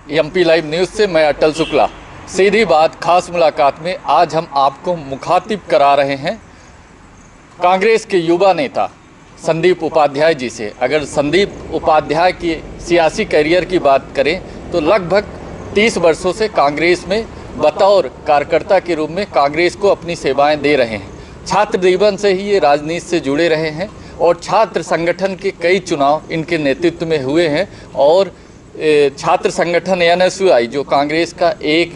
MP live news से मैं अटल शुक्ला। सीधी बात खास मुलाकात में आज हम आपको मुखातिब करा रहे हैं कांग्रेस के युवा नेता संदीप उपाध्याय जी से। अगर संदीप उपाध्याय की सियासी करियर की बात करें तो लगभग 30 वर्षों से कांग्रेस में बतौर कार्यकर्ता के रूप में कांग्रेस को अपनी सेवाएं दे रहे हैं। छात्र जीवन से ही ये राजनीति से जुड़े रहे हैं और छात्र संगठन के कई चुनाव इनके नेतृत्व में हुए हैं और छात्र संगठन एनएसयूआई जो कांग्रेस का एक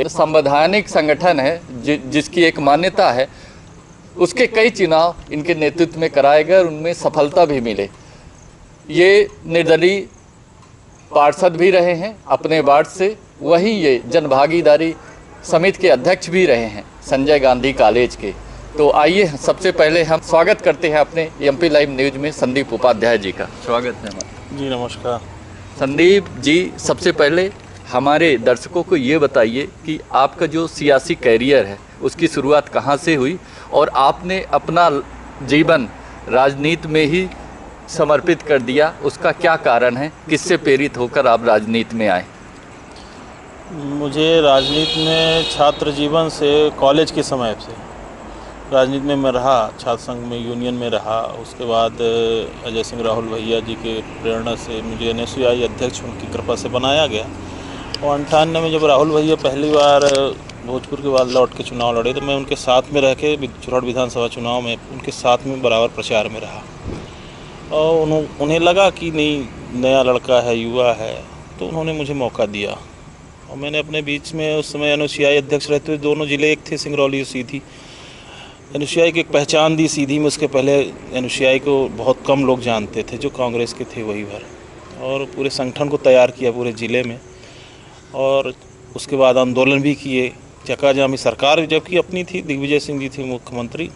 संवैधानिक संगठन है जिसकी एक मान्यता है, उसके कई चुनाव इनके नेतृत्व में कराए गए और उनमें सफलता भी मिले। ये निर्दलीय पार्षद भी रहे हैं अपने वार्ड से, वहीं ये जनभागीदारी समिति के अध्यक्ष भी रहे हैं संजय गांधी कॉलेज के। तो आइए सबसे पहले हम स्वागत करते हैं अपने एमपी लाइव न्यूज़ में संदीप उपाध्याय जी का। स्वागत है हमारा। जी नमस्कार। संदीप जी, सबसे पहले हमारे दर्शकों को ये बताइए कि आपका जो सियासी कैरियर है उसकी शुरुआत कहाँ से हुई और आपने अपना जीवन राजनीति में ही समर्पित कर दिया, उसका क्या कारण है? किससे प्रेरित होकर आप राजनीति में आए? मुझे राजनीति में छात्र जीवन से, कॉलेज के समय से राजनीति में मैं रहा, छात्र संघ में, यूनियन में रहा। उसके बाद अजय सिंह राहुल भैया जी के प्रेरणा से मुझे एनएसयूआई अध्यक्ष उनकी कृपा से बनाया गया। और 98 में जब राहुल भैया पहली बार भोजपुर के बाद लौट के चुनाव लड़े तो मैं उनके साथ में रह के चुराड़ विधानसभा चुनाव में उनके साथ में बराबर प्रचार में रहा। और उन्हें लगा कि नहीं, नया लड़का है, युवा है, तो उन्होंने मुझे मौका दिया। और मैंने अपने बीच में उस समय एनएसयूआई अध्यक्ष रहते हुए दोनों ज़िले एक थे, सिंगरौली और सीधी। एनएसयूआई की एक पहचान दी सीधी में। उसके पहले एनएसयूआई को बहुत कम लोग जानते थे, जो कांग्रेस के थे वही भर, और पूरे संगठन को तैयार किया पूरे ज़िले में। और उसके बाद आंदोलन भी किए। चकाजाम सरकार जबकि अपनी थी, दिग्विजय सिंह जी थे मुख्यमंत्री,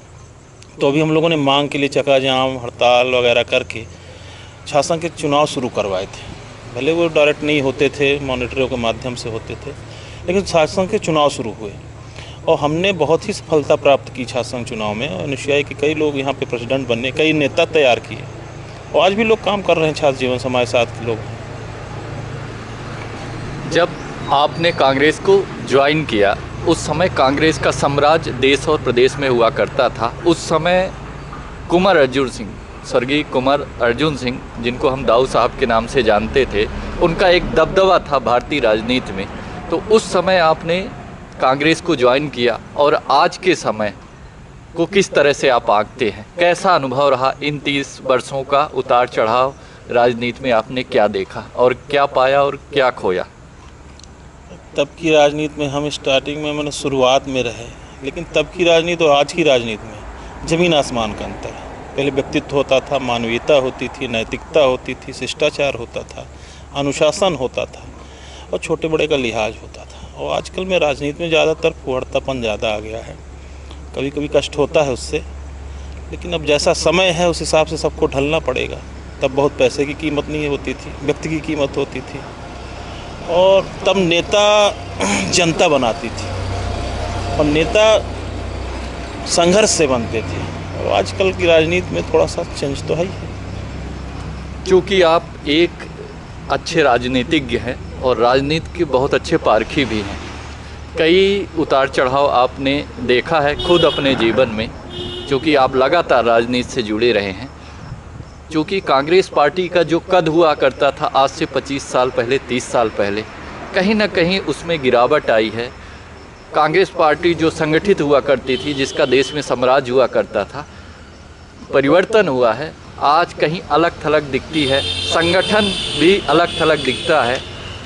तो भी हम लोगों ने मांग के लिए चकाजाम, हड़ताल वगैरह करके शासन के चुनाव शुरू करवाए थे। भले वो डायरेक्ट नहीं होते थे, मॉनिटरों के माध्यम से होते थे, लेकिन शासन के चुनाव शुरू हुए और हमने बहुत ही सफलता प्राप्त की शासन चुनाव में। एनएसयूआई के कई लोग यहाँ पे प्रेसिडेंट बनने, कई नेता तैयार किए और आज भी लोग काम कर रहे हैं। छात्र जीवन समाज साथ के लोग हैं। जब आपने कांग्रेस को ज्वाइन किया उस समय कांग्रेस का साम्राज्य देश और प्रदेश में हुआ करता था। उस समय कुंवर अर्जुन सिंह, स्वर्गीय कुंवर अर्जुन सिंह, जिनको हम दाऊ साहब के नाम से जानते थे, उनका एक दबदबा था भारतीय राजनीति में। तो उस समय आपने कांग्रेस को ज्वाइन किया और आज के समय को किस तरह से आप आंकते हैं? कैसा अनुभव रहा इन 30 वर्षों का उतार चढ़ाव राजनीति में? आपने क्या देखा और क्या पाया और क्या खोया? तब की राजनीति में हम स्टार्टिंग में, मैंने शुरुआत में रहे, लेकिन तब की राजनीति और आज की राजनीति में ज़मीन आसमान का अंतर है। पहले व्यक्तित्व होता था, मानवीयता होती थी, नैतिकता होती थी, शिष्टाचार होता था, अनुशासन होता था और छोटे बड़े का लिहाज होता था। और आजकल में राजनीति में ज़्यादातर फुहड़तापन ज़्यादा आ गया है। कभी कभी कष्ट होता है उससे, लेकिन अब जैसा समय है उस हिसाब से सबको ढलना पड़ेगा। तब बहुत पैसे की कीमत नहीं होती थी, व्यक्ति की कीमत होती थी, और तब नेता जनता बनाती थी और नेता संघर्ष से बनते थे। और आजकल की राजनीति में थोड़ा सा चेंज तो है ही। क्योंकि आप एक अच्छे राजनीतिज्ञ हैं और राजनीति के बहुत अच्छे पारखी भी हैं। कई उतार चढ़ाव आपने देखा है खुद अपने जीवन में, क्योंकि आप लगातार राजनीति से जुड़े रहे हैं। क्योंकि कांग्रेस पार्टी का जो कद हुआ करता था आज से 25 साल पहले, 30 साल पहले, कहीं ना कहीं उसमें गिरावट आई है। कांग्रेस पार्टी जो संगठित हुआ करती थी, जिसका देश में साम्राज्य हुआ करता था, परिवर्तन हुआ है। आज कहीं अलग थलग दिखती है, संगठन भी अलग थलग दिखता है।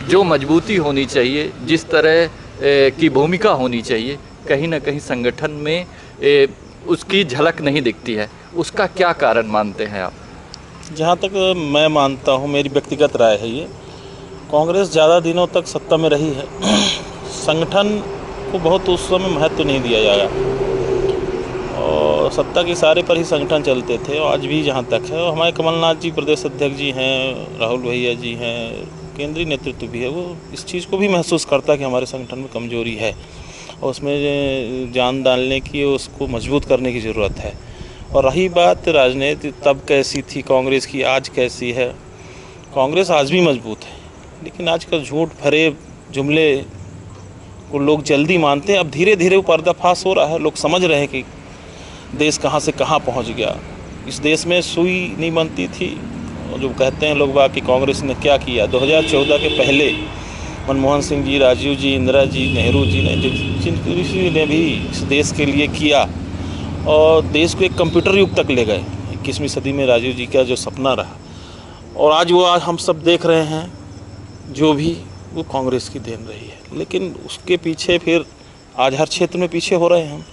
जो मजबूती होनी चाहिए, जिस तरह की भूमिका होनी चाहिए, कहीं ना कहीं संगठन में उसकी झलक नहीं दिखती है। उसका क्या कारण मानते हैं आप? जहाँ तक मैं मानता हूँ, मेरी व्यक्तिगत राय है ये, कांग्रेस ज़्यादा दिनों तक सत्ता में रही है, संगठन को बहुत उस समय महत्व नहीं दिया जाएगा और सत्ता के इशारे पर ही संगठन चलते थे। और आज भी जहाँ तक है, और हमारे कमलनाथ जी प्रदेश अध्यक्ष जी हैं, राहुल भैया जी हैं, केंद्रीय नेतृत्व भी है, वो इस चीज़ को भी महसूस करता है कि हमारे संगठन में कमजोरी है और उसमें जान डालने की, उसको मजबूत करने की ज़रूरत है। और रही बात राजनीति तब कैसी थी कांग्रेस की, आज कैसी है, कांग्रेस आज भी मजबूत है लेकिन आजकल झूठ फरेब जुमले को लोग जल्दी मानते हैं। अब धीरे धीरे वो पर्दाफाश हो रहा है, लोग समझ रहे हैं कि देश कहाँ से कहाँ पहुँच गया। इस देश में सुई नहीं बनती थी। और जो कहते हैं लोग बाकी कांग्रेस ने क्या किया 2014 के पहले, मनमोहन सिंह जी, राजीव जी, इंदिरा जी, नेहरू जी ने जिन ने भी इस देश के लिए किया और देश को एक कंप्यूटर युग तक ले गए। 21वीं सदी में राजीव जी का जो सपना रहा और आज हम सब देख रहे हैं, जो भी वो कांग्रेस की देन रही है। लेकिन उसके पीछे फिर आज हर क्षेत्र में पीछे हो रहे हैं हम।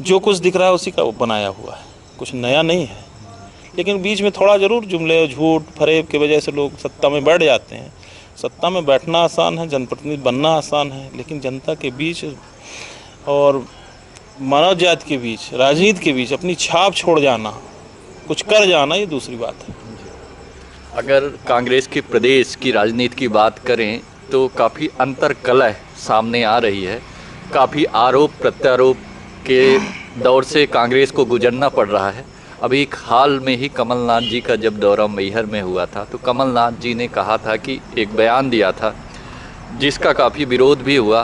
जो कुछ दिख रहा है उसी का वो बनाया हुआ है, कुछ नया नहीं है। लेकिन बीच में थोड़ा ज़रूर जुमले झूठ फरेब की वजह से लोग सत्ता में बैठ जाते हैं। सत्ता में बैठना आसान है, जनप्रतिनिधि बनना आसान है, लेकिन जनता के बीच और मानव जाति के बीच, राजनीति के बीच अपनी छाप छोड़ जाना, कुछ कर जाना, ये दूसरी बात है। अगर कांग्रेस के प्रदेश की राजनीति की बात करें तो काफ़ी अंतर्कलह सामने आ रही है। काफ़ी आरोप प्रत्यारोप के दौर से कांग्रेस को गुजरना पड़ रहा है। अभी हाल में ही कमलनाथ जी का जब दौरा मैहर में हुआ था तो कमलनाथ जी ने कहा था कि एक बयान दिया था जिसका काफ़ी विरोध भी हुआ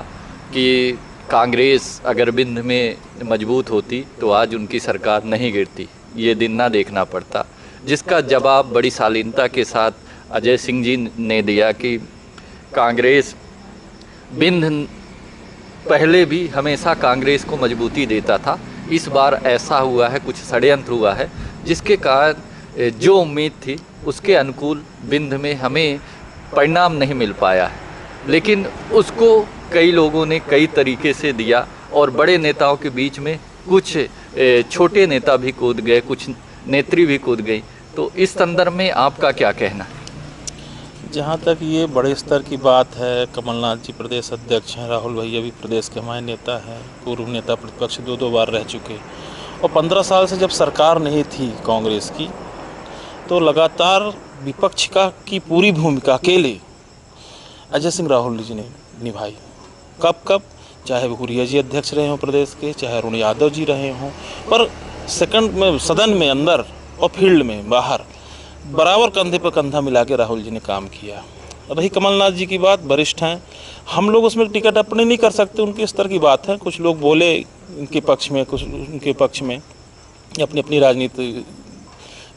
कि कांग्रेस अगर बिंद में मजबूत होती तो आज उनकी सरकार नहीं गिरती, ये दिन ना देखना पड़ता। जिसका जवाब बड़ी शालीनता के साथ अजय सिंह जी ने दिया कि कांग्रेस बिंद पहले भी हमेशा कांग्रेस को मजबूती देता था, इस बार ऐसा हुआ है, कुछ षड्यंत्र हुआ है जिसके कारण जो उम्मीद थी उसके अनुकूल बिंद में हमें परिणाम नहीं मिल पाया है। लेकिन उसको कई लोगों ने कई तरीके से दिया और बड़े नेताओं के बीच में कुछ छोटे नेता भी कूद गए, कुछ नेत्री भी कूद गई। तो इस संदर्भ में आपका क्या कहना है? जहाँ तक ये बड़े स्तर की बात है, कमलनाथ जी प्रदेश अध्यक्ष हैं, राहुल भैया भी प्रदेश के हमारे नेता हैं, पूर्व नेता प्रतिपक्ष 2 बार रह चुके, और 15 साल से जब सरकार नहीं थी कांग्रेस की तो लगातार विपक्ष की पूरी भूमिका अकेले अजय सिंह राहुल जी ने निभाई। कब चाहे हुरिया जी अध्यक्ष रहे हों प्रदेश के, चाहे अरुण यादव जी रहे हों, पर सेकंड में सदन में अंदर और फील्ड में बाहर बराबर कंधे पर कंधा मिला के राहुल जी ने काम किया। रही कमलनाथ जी की बात, वरिष्ठ हैं, हम लोग उसमें टिकट अपने नहीं कर सकते, उनके स्तर की बात है। कुछ लोग बोले इनके पक्ष में, कुछ उनके पक्ष में, अपनी अपनी राजनीति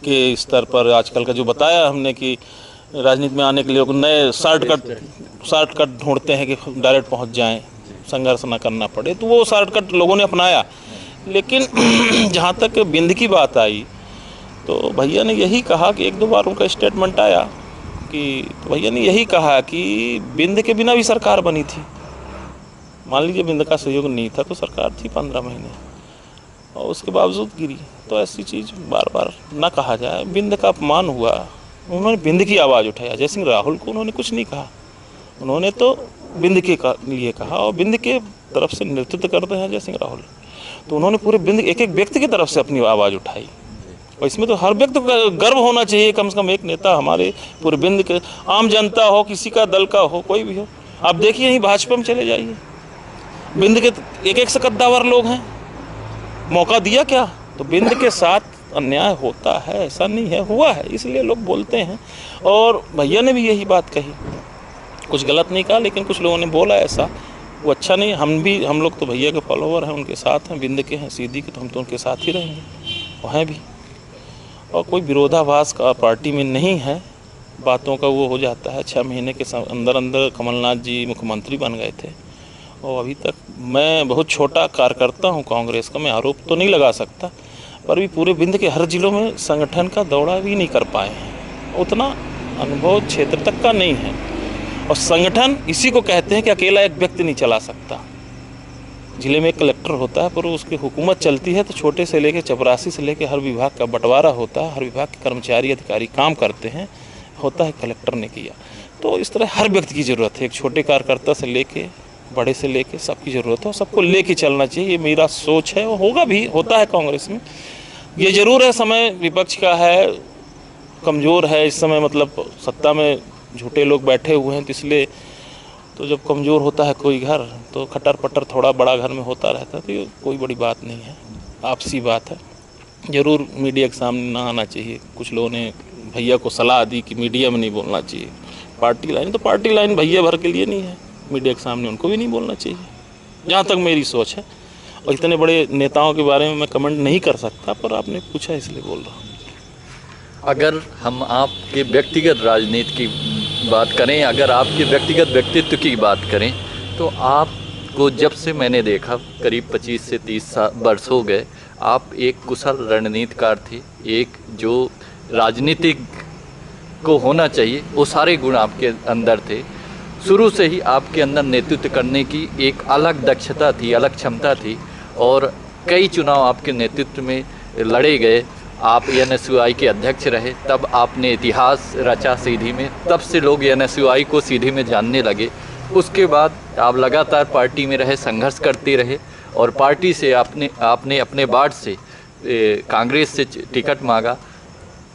के स्तर पर। आजकल का जो बताया हमने कि राजनीति में आने के लिए नए शॉर्टकट ढूंढते हैं कि डायरेक्ट पहुंच जाएं, संघर्ष ना करना पड़े, तो वो शॉर्टकट लोगों ने अपनाया। लेकिन जहाँ तक बिंद की बात आई तो भैया ने यही कहा कि 1-2 बार उनका स्टेटमेंट आया कि तो भैया ने यही कहा कि बिंद के बिना भी सरकार बनी थी। मान लीजिए बिंद का सहयोग नहीं था तो सरकार थी 15 महीने और उसके बावजूद गिरी। तो ऐसी चीज़ बार बार ना कहा जाए। बिंद का अपमान हुआ, उन्होंने बिंद की आवाज़ उठाई। अजय सिंह राहुल को उन्होंने कुछ नहीं कहा, उन्होंने तो बिंद के लिए कहा और बिंद के तरफ से नेतृत्व करते हैं अजय सिंह राहुल, तो उन्होंने पूरे बिंद एक एक व्यक्ति की तरफ से अपनी आवाज़ उठाई। और इसमें तो हर व्यक्ति को गर्व होना चाहिए, कम से कम एक नेता हमारे पूरे बिंद के, आम जनता हो, किसी का दल का हो, कोई भी हो। आप देखिए यहीं भाजपा में चले जाइए, बिंद के एक से कद्दावर लोग हैं, मौका दिया क्या? तो बिंद के साथ अन्याय होता है, ऐसा नहीं है, हुआ है, इसलिए लोग बोलते हैं। और भैया ने भी यही बात कही, कुछ गलत नहीं कहा, लेकिन कुछ लोगों ने बोला ऐसा, वो अच्छा नहीं। हम लोग तो भैया के फॉलोवर हैं, उनके साथ हैं, बिंद के हैं, सीधी के, तो हम तो उनके साथ ही रहेंगे, वो हैं भी। और कोई विरोधाभास का पार्टी में नहीं है, बातों का वो हो जाता है। 6 महीने के अंदर कमलनाथ जी मुख्यमंत्री बन गए थे और अभी तक मैं बहुत छोटा कार्यकर्ता हूँ कांग्रेस का, मैं आरोप तो नहीं लगा सकता, पर भी पूरे बिंद के हर जिलों में संगठन का दौरा भी नहीं कर पाए हैं, उतना अनुभव क्षेत्र तक का नहीं है। और संगठन इसी को कहते हैं कि अकेला एक व्यक्ति नहीं चला सकता। जिले में एक कलेक्टर होता है, पर उसकी हुकूमत चलती है तो छोटे से लेकर चपरासी से लेकर हर विभाग का बंटवारा होता है, हर विभाग के कर्मचारी अधिकारी काम करते हैं, होता है कलेक्टर ने किया। तो इस तरह हर व्यक्ति की ज़रूरत है, एक छोटे कार्यकर्ता से लेके बड़े से लेके सबकी ज़रूरत है और सबको लेके चलना चाहिए, ये मेरा सोच है। और होगा भी, होता है कांग्रेस में। ये ज़रूर है, समय विपक्ष का है, कमज़ोर है इस समय, मतलब सत्ता में झूठे लोग बैठे हुए हैं, तो इसलिए तो जब कमज़ोर होता है कोई घर तो खटर पटर थोड़ा बड़ा घर में होता रहता है, तो ये कोई बड़ी बात नहीं है, आपसी बात है। ज़रूर मीडिया के सामने ना आना चाहिए। कुछ लोगों ने भैया को सलाह दी कि मीडिया में नहीं बोलना चाहिए, पार्टी लाइन, तो पार्टी लाइन भैया भर के लिए नहीं है, मीडिया के सामने उनको भी नहीं बोलना चाहिए, जहाँ तक मेरी सोच है। और इतने बड़े नेताओं के बारे में मैं कमेंट नहीं कर सकता, पर आपने पूछा इसलिए बोल रहा हूँ। अगर हम आपके व्यक्तिगत राजनीति की बात करें, अगर आपके व्यक्तिगत व्यक्तित्व की बात करें, तो आपको जब से मैंने देखा करीब 25 से 30 वर्ष हो गए, आप एक कुशल रणनीतिकार थे। एक जो राजनीतिक को होना चाहिए वो सारे गुण आपके अंदर थे। शुरू से ही आपके अंदर नेतृत्व करने की एक अलग दक्षता थी, अलग क्षमता थी, और कई चुनाव आपके नेतृत्व में लड़े गए। आप NSUI के अध्यक्ष रहे, तब आपने इतिहास रचा सीधी में, तब से लोग NSUI को सीधी में जानने लगे। उसके बाद आप लगातार पार्टी में रहे, संघर्ष करते रहे, और पार्टी से आपने अपने वार्ड से कांग्रेस से टिकट मांगा।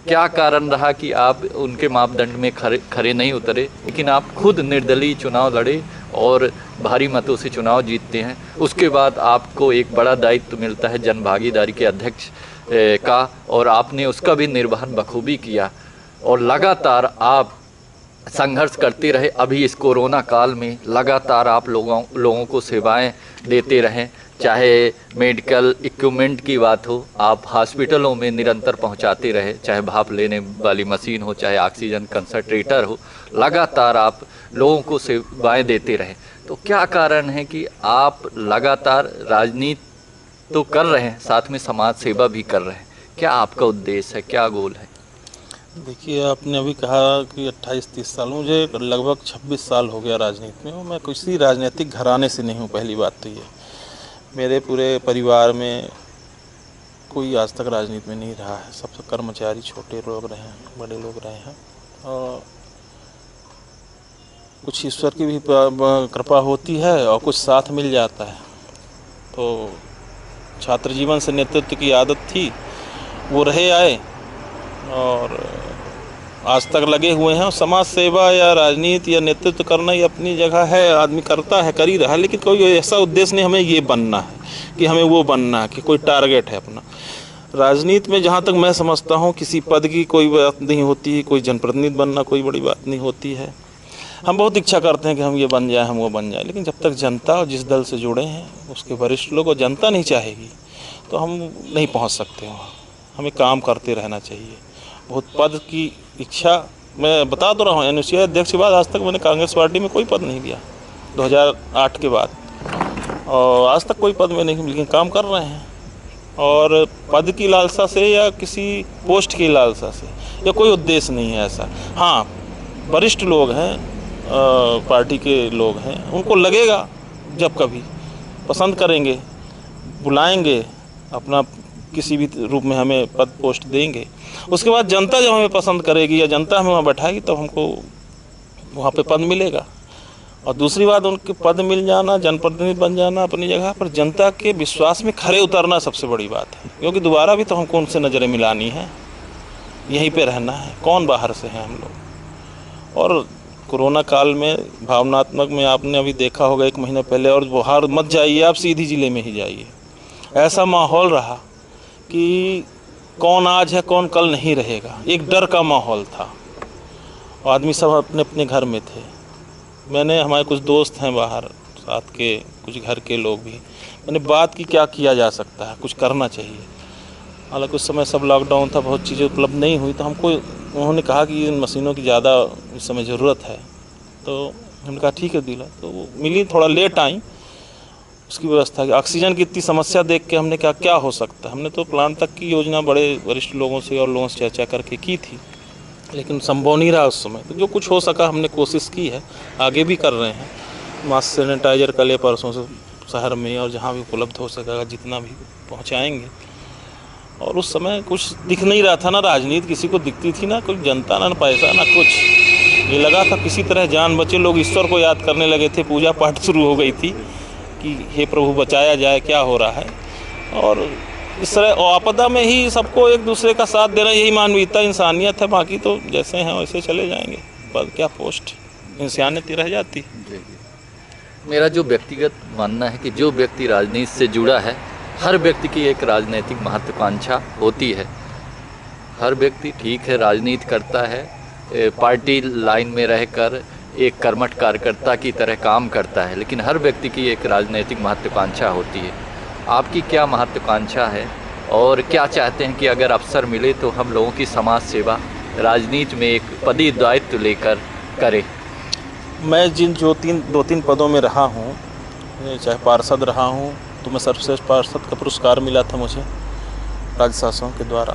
क्या कारण रहा कि आप उनके मापदंड में खरे नहीं उतरे, लेकिन आप खुद निर्दलीय चुनाव लड़े और भारी मतों से चुनाव जीतते हैं। उसके बाद आपको एक बड़ा दायित्व मिलता है जन भागीदारी के अध्यक्ष का, और आपने उसका भी निर्वहन बखूबी किया, और लगातार आप संघर्ष करते रहे। अभी इस कोरोना काल में लगातार आप लोगों को सेवाएं देते रहें, चाहे मेडिकल इक्विपमेंट की बात हो, आप हॉस्पिटलों में निरंतर पहुंचाते रहे, चाहे भाप लेने वाली मशीन हो, चाहे ऑक्सीजन कंसंट्रेटर हो, लगातार आप लोगों को सेवाएं देते रहे। तो क्या कारण है कि आप लगातार राजनीति तो कर रहे हैं, साथ में समाज सेवा भी कर रहे हैं? क्या आपका उद्देश्य है, क्या गोल है? देखिए, आपने अभी कहा कि 28-30 साल, मुझे लगभग 26 साल हो गया राजनीति में हूँ। मैं किसी राजनीतिक घराने से नहीं हूँ, पहली बात तो ये। मेरे पूरे परिवार में कोई आज तक राजनीति में नहीं रहा है, सब कर्मचारी छोटे लोग रहे हैं, बड़े लोग रहे हैं, और कुछ ईश्वर की भी कृपा होती है और कुछ साथ मिल जाता है। तो छात्र जीवन से नेतृत्व की आदत थी, वो रहे आए और आज तक लगे हुए हैं। और समाज सेवा या राजनीति या नेतृत्व करना ये अपनी जगह है, आदमी करता है, कर ही रहा है, लेकिन कोई ऐसा उद्देश्य नहीं हमें ये बनना है कि हमें वो बनना है, कि कोई टारगेट है अपना। राजनीति में जहाँ तक मैं समझता हूँ किसी पद की कोई बात नहीं होती है, कोई जनप्रतिनिधि बनना कोई बड़ी बात नहीं होती है। हम बहुत इच्छा करते हैं कि हम ये बन जाए, हम वो बन जाए, लेकिन जब तक जनता और जिस दल से जुड़े हैं उसके वरिष्ठ लोग और जनता नहीं चाहेगी तो हम नहीं पहुँच सकते वहाँ। हमें काम करते रहना चाहिए। बहुत पद की इच्छा, मैं बता तो रहा हूँ, NSUI अध्यक्ष के बाद आज तक मैंने कांग्रेस पार्टी में कोई पद नहीं लिया 2008 के बाद, और आज तक कोई पद में नहीं, लेकिन काम कर रहे हैं। और पद की लालसा से या किसी पोस्ट की लालसा से या कोई उद्देश्य नहीं है ऐसा। हाँ, वरिष्ठ लोग हैं, पार्टी के लोग हैं, उनको लगेगा जब कभी पसंद करेंगे, बुलाएंगे, अपना किसी भी रूप में हमें पद पोस्ट देंगे। उसके बाद जनता जब हमें पसंद करेगी या जनता हमें वहाँ बैठाएगी तब हमको वहाँ पे पद मिलेगा। और दूसरी बात, उनके पद मिल जाना, जनप्रतिनिधि बन जाना अपनी जगह पर, जनता के विश्वास में खरे उतरना सबसे बड़ी बात है, क्योंकि दोबारा भी तो हमको उनसे नज़रें मिलानी है, यहीं पे रहना है, कौन बाहर से हैं हम लोग। और कोरोना काल में भावनात्मक में आपने अभी देखा होगा 1 महीने पहले, और बाहर मत जाइए, आप सीधी जिले में ही जाइए। ऐसा माहौल रहा कि कौन आज है कौन कल नहीं रहेगा, एक डर का माहौल था, और आदमी सब अपने अपने घर में थे। मैंने, हमारे कुछ दोस्त हैं बाहर साथ के, कुछ घर के लोग भी, मैंने बात की क्या किया जा सकता है, कुछ करना चाहिए। हालांकि उस समय सब लॉकडाउन था, बहुत चीज़ें उपलब्ध नहीं हुई, तो हमको उन्होंने कहा कि इन मशीनों की ज़्यादा इस समय ज़रूरत है, तो हमने कहा ठीक है दिला, तो वो मिली, थोड़ा लेट आई उसकी व्यवस्था की। ऑक्सीजन की इतनी समस्या देख के हमने कहा क्या हो सकता है, हमने तो प्लांट तक की योजना बड़े वरिष्ठ लोगों से और लोगों से चर्चा करके की थी, लेकिन संभव नहीं रहा उस समय। तो जो कुछ हो सका हमने कोशिश की है, आगे भी कर रहे हैं। मास्क सैनिटाइजर कल या परसों से शहर में और जहाँ भी उपलब्ध हो सकेगा जितना भी पहुँचाएँगे। और उस समय कुछ दिख नहीं रहा था, ना राजनीति किसी को दिखती थी, ना कोई जनता, ना पैसा, ना कुछ। ये लगा था किसी तरह जान बचे, लोग ईश्वर को याद करने लगे थे, पूजा पाठ शुरू हो गई थी कि हे प्रभु बचाया जाए, क्या हो रहा है। और इस तरह आपदा में ही सबको एक दूसरे का साथ देना, यही मानवीयता, इंसानियत है। बाकी तो जैसे हैं वैसे चले जाएंगे, पर क्या पोस्ट, इंसानियत ही रह जाती। मेरा जो व्यक्तिगत मानना है कि जो व्यक्ति राजनीति से जुड़ा है, हर व्यक्ति की एक राजनीतिक महत्वाकांक्षा होती है। हर व्यक्ति ठीक है राजनीति करता है, पार्टी लाइन में रहकर एक कर्मठ कार्यकर्ता की तरह काम करता है, लेकिन हर व्यक्ति की एक राजनीतिक महत्वाकांक्षा होती है। आपकी क्या महत्वाकांक्षा है और क्या चाहते हैं कि अगर अवसर मिले तो हम लोगों की समाज सेवा राजनीति में एक पदी दायित्व लेकर करें? मैं जिन दो तीन पदों में रहा हूँ, चाहे पार्षद रहा हूँ, तो मैं सर्वश्रेष्ठ पार्षद का पुरस्कार मिला था मुझे राज्य शासन के द्वारा।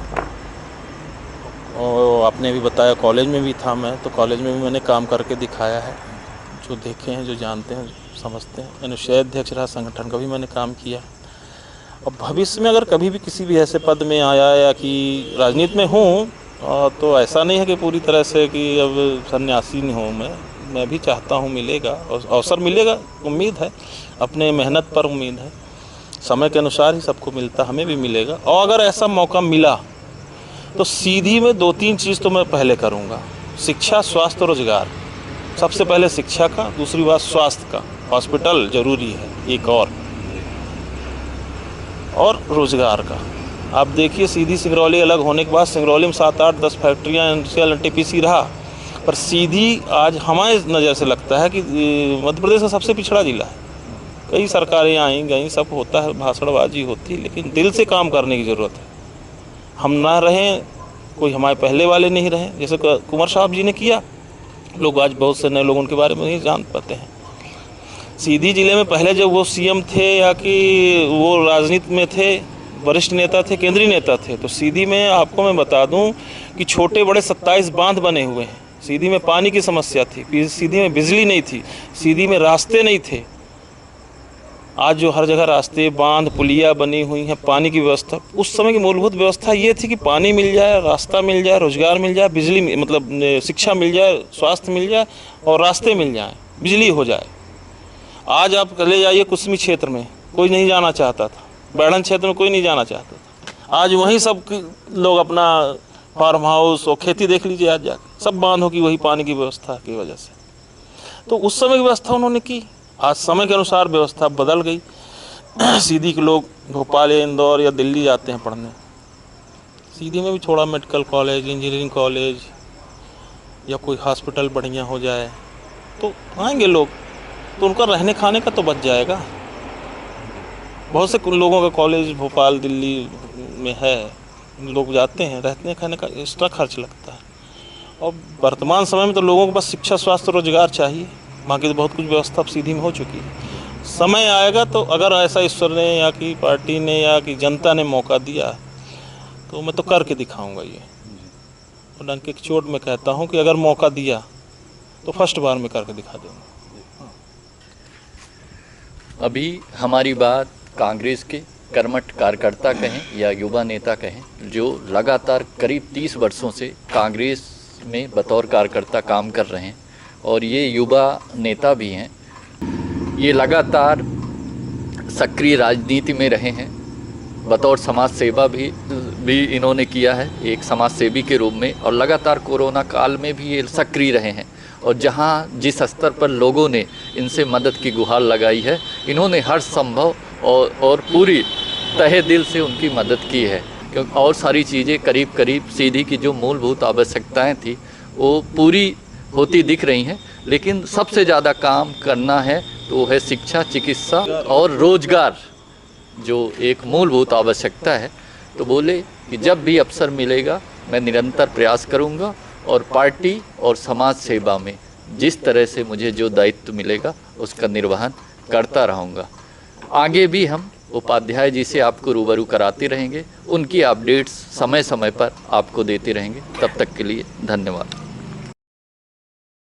और आपने भी बताया कॉलेज में भी था मैं, तो कॉलेज में भी मैंने काम करके दिखाया है। जो देखे हैं, जो जानते हैं, समझते हैं। अनुशय अध्यक्ष रहा संगठन का भी मैंने काम किया। और भविष्य में अगर कभी भी किसी भी ऐसे पद में आया या कि राजनीति में हूँ, तो ऐसा नहीं है कि पूरी तरह से कि अब सन्यासी नहीं हूँ मैं भी चाहता हूँ मिलेगा और अवसर मिलेगा, उम्मीद है, अपने मेहनत पर उम्मीद है। समय के अनुसार ही सबको मिलता, हमें भी मिलेगा। और अगर ऐसा मौका मिला तो सीधी में 2-3 चीज़ तो मैं पहले करूँगा। शिक्षा, स्वास्थ्य, रोजगार। सबसे पहले शिक्षा का, दूसरी बात स्वास्थ्य का, हॉस्पिटल जरूरी है एक और रोजगार का। आप देखिए सीधी सिंगरौली अलग होने के बाद सिंगरौली में 7-8-10 फैक्ट्रियाँ, इंडस्ट्रियल एनटीपीसी रहा, पर सीधी आज हमारे नज़र से लगता है कि मध्य प्रदेश का सबसे पिछड़ा जिला है। कई सरकारें आई गई, सब होता है, भाषणबाजी होती है, लेकिन दिल से काम करने की ज़रूरत है। हम ना रहें, कोई हमारे पहले वाले नहीं रहे, जैसे कुंवर साहब जी ने किया। लोग आज बहुत से नए लोग उनके बारे में नहीं जान पाते हैं। सीधी जिले में पहले जब वो सीएम थे या कि वो राजनीति में थे, वरिष्ठ नेता थे, केंद्रीय नेता थे, तो सीधी में आपको मैं बता दूं कि छोटे बड़े 27 बांध बने हुए हैं। सीधी में पानी की समस्या थी, सीधी में बिजली नहीं थी, सीधी में रास्ते नहीं थे। आज जो हर जगह रास्ते, बांध, पुलिया बनी हुई हैं, पानी की व्यवस्था, उस समय की मूलभूत व्यवस्था ये थी कि पानी मिल जाए, रास्ता मिल जाए, रोजगार मिल जाए, बिजली मतलब शिक्षा मिल जाए, स्वास्थ्य मिल जाए और रास्ते मिल जाए, बिजली हो जाए। आज आप चले जाइए कुसमी क्षेत्र में, कोई नहीं जाना चाहता था। बैढ़न क्षेत्र में कोई नहीं जाना चाहता था। आज वहीं सब लोग अपना फार्म हाउस और खेती देख लीजिए, आज जाकर सब बांधों की वही पानी की व्यवस्था की वजह से। तो उस समय की व्यवस्था उन्होंने की। आज समय के अनुसार व्यवस्था बदल गई। सीधी के लोग भोपाल या इंदौर या दिल्ली जाते हैं पढ़ने। सीधी में भी थोड़ा मेडिकल कॉलेज, इंजीनियरिंग कॉलेज या कोई हॉस्पिटल बढ़िया हो जाए तो आएंगे लोग, तो उनका रहने खाने का तो बच जाएगा। बहुत से लोगों का कॉलेज भोपाल, दिल्ली में है, लोग जाते हैं, रहने खाने का एक्स्ट्रा खर्च लगता है। और वर्तमान समय में तो लोगों को बस शिक्षा, स्वास्थ्य, रोजगार चाहिए। बाकी तो बहुत कुछ व्यवस्था अब सीधी में हो चुकी है। समय आएगा तो अगर ऐसा ईश्वर ने या कि पार्टी ने या कि जनता ने मौका दिया तो मैं तो करके दिखाऊंगा ये। और डंके की चोट में कहता हूँ कि अगर मौका दिया तो फर्स्ट बार में करके दिखा दूँगा। अभी हमारी बात कांग्रेस के कर्मठ कार्यकर्ता कहें या युवा नेता कहें, जो लगातार करीब 30 वर्षों से कांग्रेस में बतौर कार्यकर्ता काम कर रहे हैं और ये युवा नेता भी हैं। ये लगातार सक्रिय राजनीति में रहे हैं, बतौर समाज सेवा भी इन्होंने किया है एक समाज सेवी के रूप में, और लगातार कोरोना काल में भी ये सक्रिय रहे हैं। और जहाँ जिस स्तर पर लोगों ने इनसे मदद की गुहार लगाई है, इन्होंने हर संभव और पूरी तहे दिल से उनकी मदद की है। क्योंकि और सारी चीज़ें करीब करीब सीधी की जो मूलभूत आवश्यकताएं थी वो पूरी होती दिख रही हैं, लेकिन सबसे ज़्यादा काम करना है तो वो है शिक्षा, चिकित्सा और रोजगार, जो एक मूलभूत आवश्यकता है। तो बोले कि जब भी अवसर मिलेगा मैं निरंतर प्रयास करूंगा और पार्टी और समाज सेवा में जिस तरह से मुझे जो दायित्व मिलेगा उसका निर्वहन करता रहूंगा। आगे भी हम उपाध्याय जी से आपको रूबरू कराते रहेंगे, उनकी अपडेट्स समय समय पर आपको देते रहेंगे। तब तक के लिए धन्यवाद।